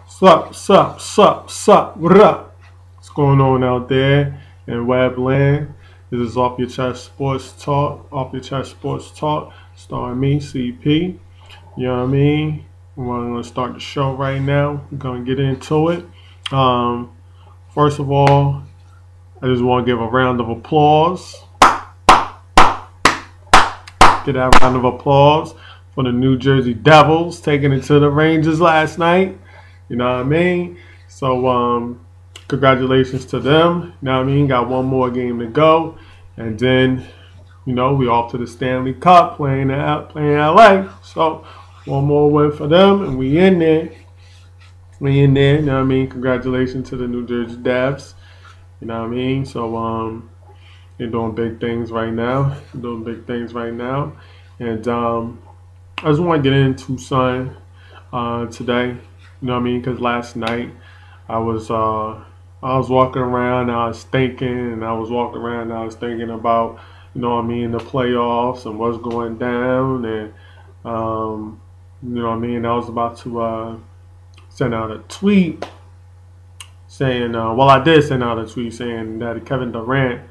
Sup, what up? What's going on out there in Webland? This is Off Your Chest Sports Talk. Off Your Chest Sports Talk, starring me, CP. You know what I mean? We're going to start the show right now. We're going to get into it. First of all, I just want to give a round of applause. Get that round of applause for the New Jersey Devils taking it to the Rangers last night. You know what I mean? So, congratulations to them. You know what I mean? Got one more game to go. And then, we off to the Stanley Cup playing LA. So, one more win for them, and we in there. You know what I mean? Congratulations to the New Jersey Devs. You know what I mean? So, they're doing big things right now. And I just want to get into something today. You know what I mean? Because last night I was walking around and I was thinking, about, you know what I mean, the playoffs and what's going down. And, you know what I mean? I was about to send out a tweet saying, I did send out a tweet saying that Kevin Durant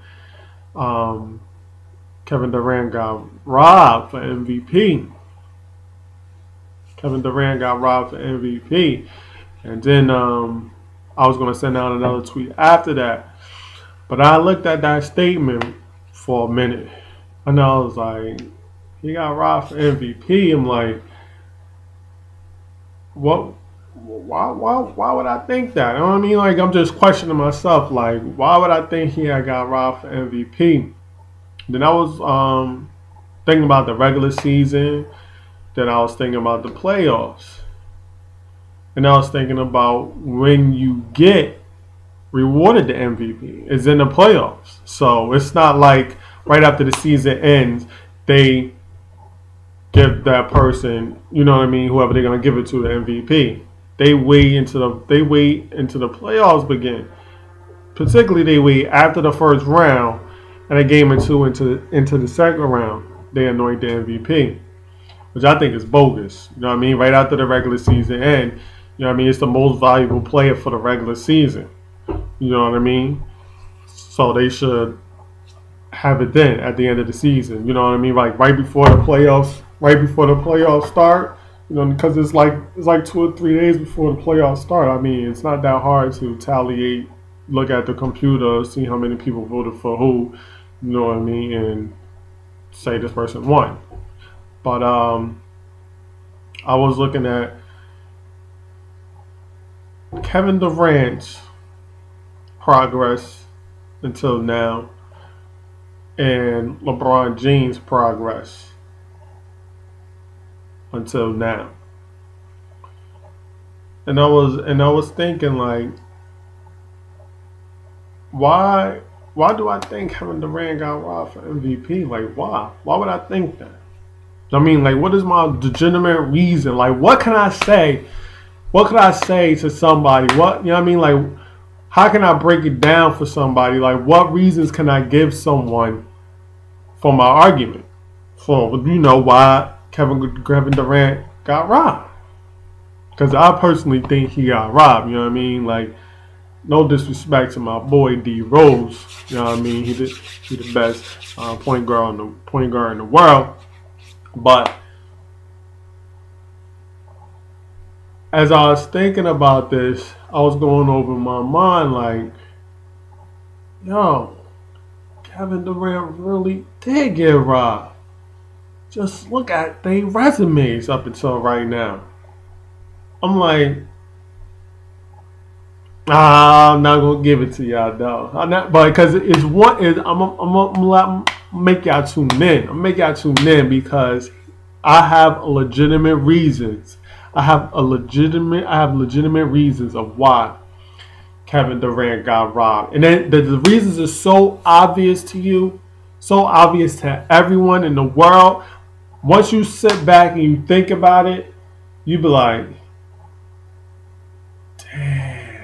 got robbed for MVP. And then I was going to send out another tweet after that. But I looked at that statement for a minute. And I was like, he got robbed for MVP. I'm like, what? Why would I think that? You know what I mean? Like, I'm just questioning myself. Like, why would I think he had got robbed for MVP? Then I was thinking about the regular season. Then I was thinking about the playoffs. And I was thinking about when you get rewarded the MVP. It's in the playoffs. So it's not like right after the season ends, they give that person, you know what I mean, whoever they're going to give it to, the MVP. They wait until the playoffs begin. Particularly, they wait after the first round and a game or two into the second round. They anoint the MVP, which I think is bogus. You know what I mean? Right after the regular season end, you know what I mean? It's the most valuable player for the regular season. You know what I mean? So they should have it then at the end of the season. You know what I mean? Like right before the playoffs start. You know, because it's like 2 or 3 days before the playoffs start. I mean, it's not that hard to talliate, look at the computer, see how many people voted for who, you know what I mean, and say this person won. But I was looking at Kevin Durant's progress until now and LeBron James' progress until now. And I was thinking, like, why do I think Kevin Durant got robbed for MVP? Like, why? Why would I think that? I mean, like, what is my legitimate reason? Like, what can I say? What could I say to somebody? What, you know what I mean? Like, how can I break it down for somebody? Like, what reasons can I give someone for my argument? For, you know, why Kevin Durant got robbed? Because I personally think he got robbed. You know what I mean? Like, no disrespect to my boy D Rose. You know what I mean? He the best point guard in the world. But as I was thinking about this, I was going over in my mind like, yo, Kevin Durant really did get robbed. Just look at their resumes up until right now. I'm like, I'm not gonna give it to y'all though. I'm not, but because it's one is I'm gonna make y'all tune in. I'm make y'all tune in because I have legitimate reasons. I have legitimate reasons of why Kevin Durant got robbed, and then the reasons are so obvious to you, so obvious to everyone in the world. Once you sit back and you think about it, you be like, damn,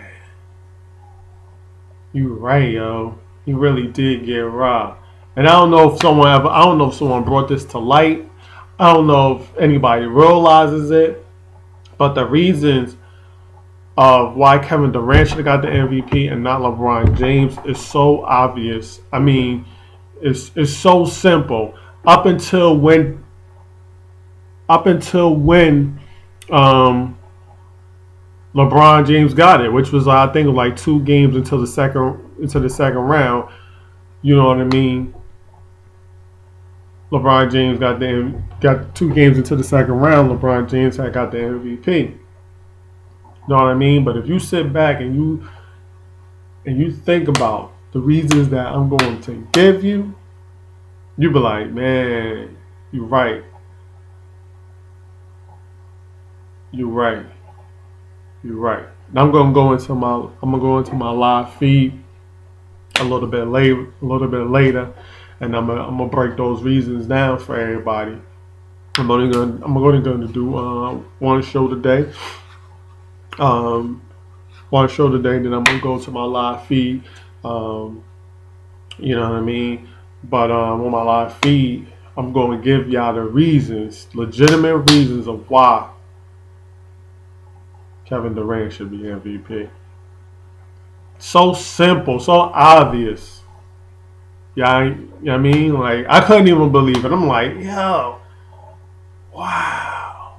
you right, yo. He really did get robbed. And I don't know if someone brought this to light. I don't know if anybody realizes it. But the reasons of why Kevin Durant should have got the MVP and not LeBron James is so obvious. I mean, it's so simple. Up until when um, LeBron James got it, which was I think like 2 games into the second round. You know what I mean? LeBron James got 2 games into the second round. LeBron James had got the MVP. You know what I mean? But if you sit back and you think about the reasons that I'm going to give you, you be like, man, you're right. You're right. You're right. Now I'm gonna go into my live feed a little bit later, and I'm gonna break those reasons down for everybody. I'm only gonna do one show today. One show today, then I'm gonna go to my live feed. You know what I mean? But on my live feed, I'm going to give y'all the reasons, legitimate reasons of why Kevin Durant should be MVP. So simple, so obvious. Yeah, you know what I mean? Like, I couldn't even believe it. I'm like, yo, wow.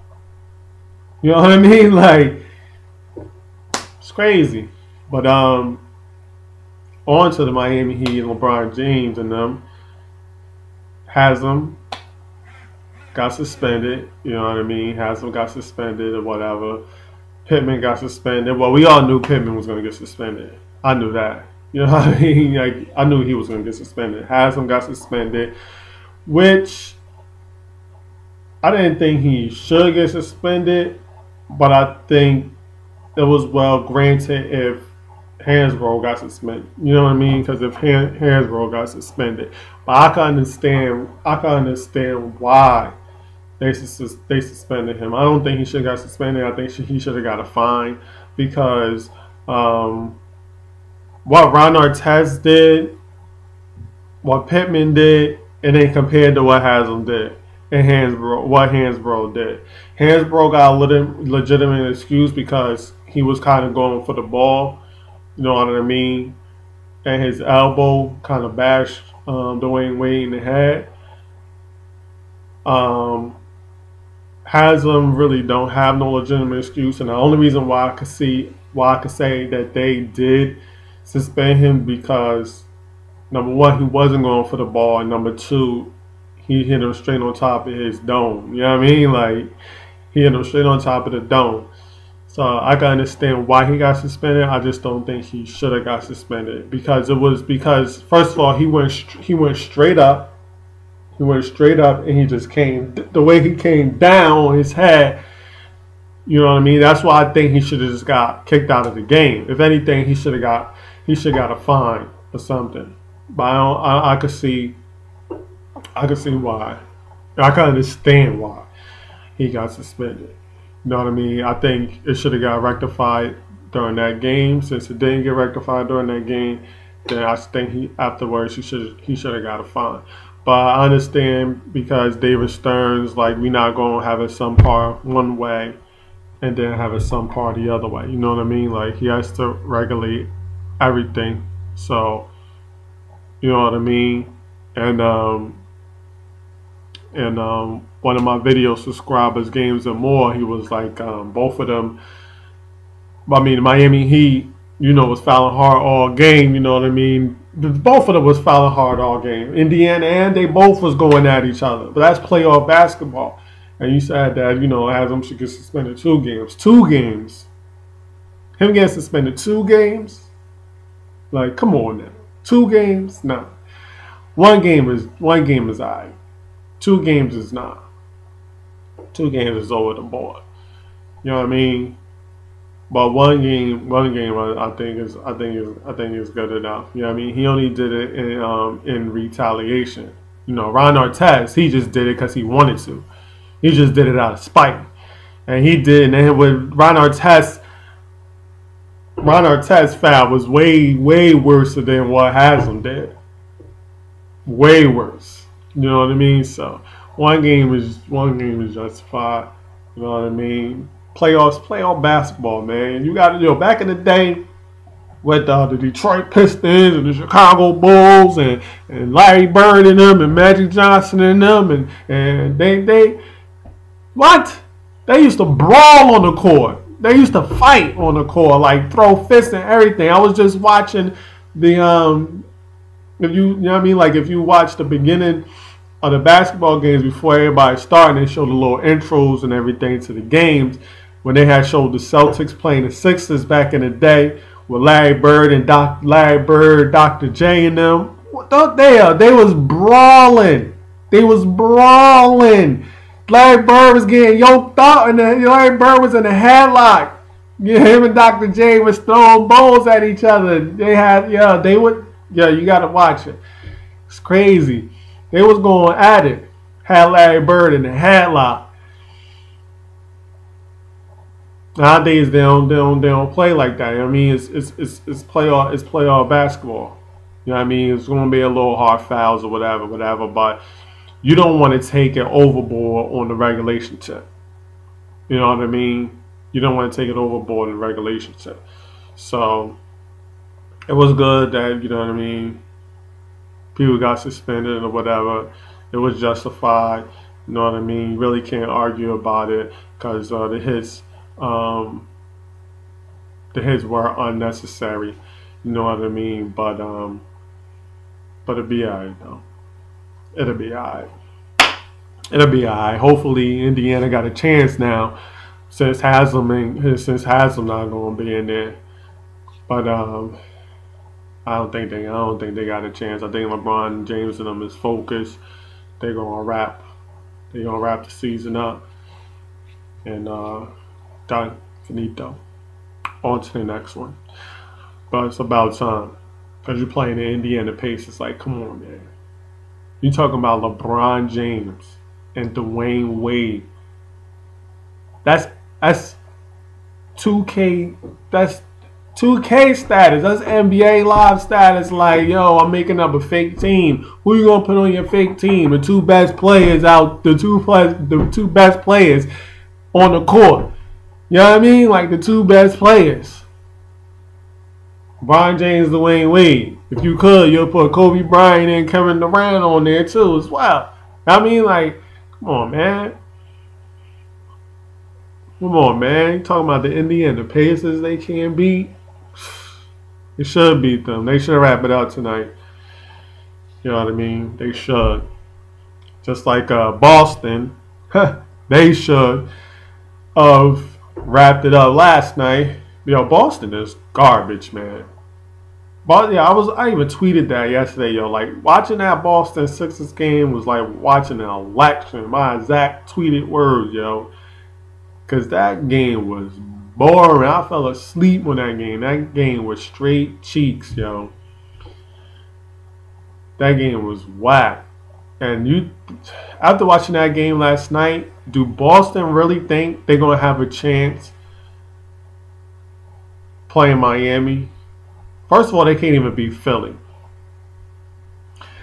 You know what I mean? Like, it's crazy. But on to the Miami Heat and LeBron James and them. Haslam got suspended, you know what I mean? Haslam got suspended or whatever. Pittman got suspended. Well, we all knew Pittman was going to get suspended. I knew that. You know what I mean? Like, I knew he was going to get suspended. Haslam got suspended, which I didn't think he should get suspended, but I think it was well granted if Hansbrough got suspended. You know what I mean? Because if Hansbrough got suspended, but I can understand why they suspended him. I don't think he should have got suspended. I think he should have got a fine because what Ron Artest did, what Pittman did, and then compared to what Haslam did and what Hansbrough did. Hansbrough got a legitimate excuse because he was kind of going for the ball. You know what I mean? And his elbow kind of bashed Dwayne Wade in the head. Haslam really don't have no legitimate excuse, and the only reason why I could say that they did suspend him because number one, he wasn't going for the ball, and number two, he hit him straight on top of his dome. You know what I mean? Like, he hit him straight on top of the dome. So I can understand why he got suspended. I just don't think he should have got suspended because first of all he went straight up. He went straight up and he just came the way he came down on his head. You know what I mean? That's why I think he should have just got kicked out of the game. If anything, he should have got a fine or something. But I could see why. I can understand why he got suspended. You know what I mean? I think it should have got rectified during that game. Since it didn't get rectified during that game, then I think afterwards he should have got a fine. But I understand because David Stern's like, we're not going to have it some part one way and then have it some part the other way. You know what I mean? Like, he has to regulate everything. So, you know what I mean? And one of my video subscribers, Games and More, he was like, both of them, I mean, Miami Heat, you know, was fouling hard all game, you know what I mean? Both of them was fouling hard all game. Indiana and they both was going at each other. But that's playoff basketball. And you said that, you know, Haslam should get suspended 2 games. 2 games. Him getting suspended 2 games? Like, come on now. 2 games? Nah. One game is alright. 2 games is not. 2 games is over the board. You know what I mean? But one game, I think is good enough. You know what I mean? He only did it in retaliation. You know, Ron Artest, he just did it because he wanted to. He just did it out of spite, and he did. And then with Ron Artest foul was way worse than what Haslam did. Way worse. You know what I mean? So one game is justified. You know what I mean? playoff basketball, man. You got to, back in the day with the Detroit Pistons and the Chicago Bulls and Larry Bird and them and Magic Johnson and them and they what? They used to brawl on the court. They used to fight on the court, like throw fists and everything. I was just watching the if you know what I mean, like if you watch the beginning of the basketball games before everybody started, they showed the little intros and everything to the games when they had showed the Celtics playing the Sixers back in the day with Larry Bird and Dr. J and them. They was brawling. They was brawling. Larry Bird was getting yoked up, and Larry Bird was in a headlock. Yeah, him and Dr. J was throwing bowls at each other. They had, you gotta watch it. It's crazy. They was going at it. Had Larry Bird in a headlock. Nowadays they don't play like that. I mean, it's playoff basketball. You know what I mean? It's gonna be a little hard fouls or whatever, but you don't want to take it overboard on the regulation tip. You know what I mean? You don't want to take it overboard in the regulation tip. So it was good that, you know what I mean, people got suspended or whatever. It was justified. You know what I mean? You really can't argue about it because the hits were unnecessary. You know what I mean? But it'll be alright though. It'll be alright. It'll be alright. Hopefully Indiana got a chance now since Haslam not gonna be in there. But I don't think they got a chance. I think LeBron James and them is focused. They're gonna wrap the season up. And done. Finito. On to the next one. But it's about time. Because you're playing the Indiana Pacers. Like, come on, man. You talking about LeBron James and Dwayne Wade. That's 2K. That's 2K status. That's NBA Live status. Like, yo, I'm making up a fake team. Who you gonna put on your fake team? The two best players out. The two best players on the court. You know what I mean? Like the two best players. LeBron James, Dwayne Wade. If you could, you'll put Kobe Bryant and Kevin Durant on there too as well. I mean, like, come on, man. Come on, man. You talking about the Indiana Pacers they can't beat? They should beat them. They should wrap it up tonight. You know what I mean? They should. Just like Boston, they should have wrapped it up last night. Yo, Boston is garbage, man. But yeah, I even tweeted that yesterday, yo. Like, watching that Boston Sixers game was like watching an election. My exact tweeted words, yo. Because that game was boring. I fell asleep on that game. That game was straight cheeks, yo. That game was whack. And after watching that game last night, do Boston really think they're going to have a chance playing Miami? First of all, they can't even beat Philly.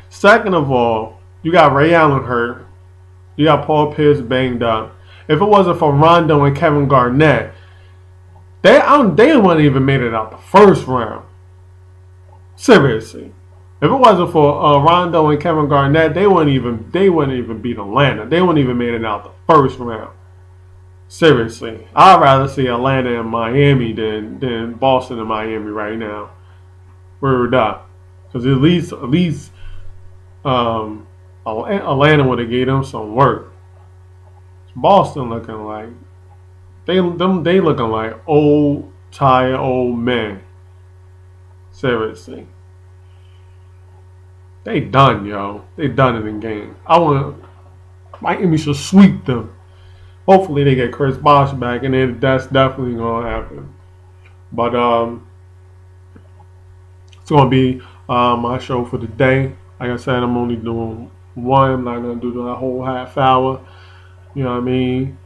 Second of all, you got Ray Allen hurt. You got Paul Pierce banged up. If it wasn't for Rondo and Kevin Garnett, they wouldn't even made it out the first round. Seriously. If it wasn't for Rondo and Kevin Garnett, they wouldn't even beat Atlanta. They wouldn't even made it out the first round. Seriously. I'd rather see Atlanta and Miami than Boston and Miami right now. Word up. Because at least Atlanta would have gave them some work. Boston looking like they looking like old, tired old men. Seriously. They done, yo. They done it in game. Miami should sweep them. Hopefully they get Chris Bosh back, and then that's definitely gonna happen. But it's gonna be my show for the day. Like I said, I'm only doing one. I'm not gonna do the whole half hour. You know what I mean?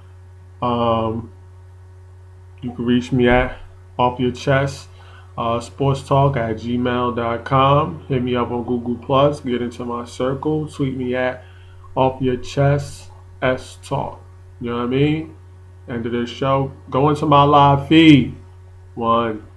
You can reach me at Off Your Chest sportstalk@gmail.com. Hit me up on Google Plus. Get into my circle. Tweet me at Off Your Chest S Talk. You know what I mean? End of this show. Go into my live feed. One.